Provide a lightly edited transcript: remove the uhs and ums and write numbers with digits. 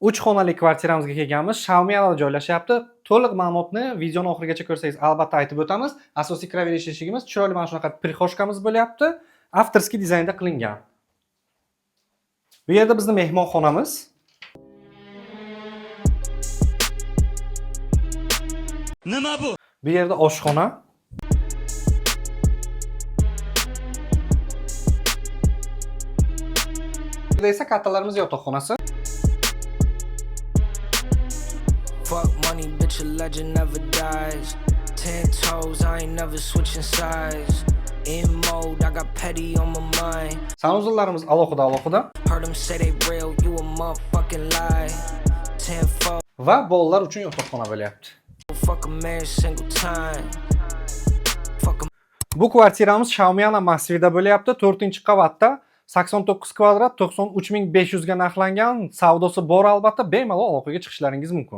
3 xonali kvartiramizga kelganmiz. Xiaomi'da joylashyapti. To'liq ma'lumotni videoning oxirigacha ko'rsangiz albatta aytib o'tamiz. Asosiy kiraverish eshigimiz chiroyli mana shunaqa prixoshkamiz bo'lyapti. Avtorskiy dizaynda qilingan. Bu yerda bizning mehmonxonamiz. Nima bu? Bu yerda oshxona. Bu yerda esa kattalarimiz yotoqxonasi. Fuck money, bitch, a legend never dies. 10 toes, I ain't never switching sides. In mode, I got petty on my mind. Sanuzullarimiz alohida. Heard them say they real, you a motherfucking lie. 10-4, Va bolalar uchun yotoqxona bo'lyapti. fuck a man single time. Fuck a Bu kvartiramiz Xiaomi'na massivida bo'lyapti. 4-qavatda 89 kvadrat 93.500 ga narxlangan. Savdosi bor albatta. Bemalol aloqaga chiqishlaringiz mumkin.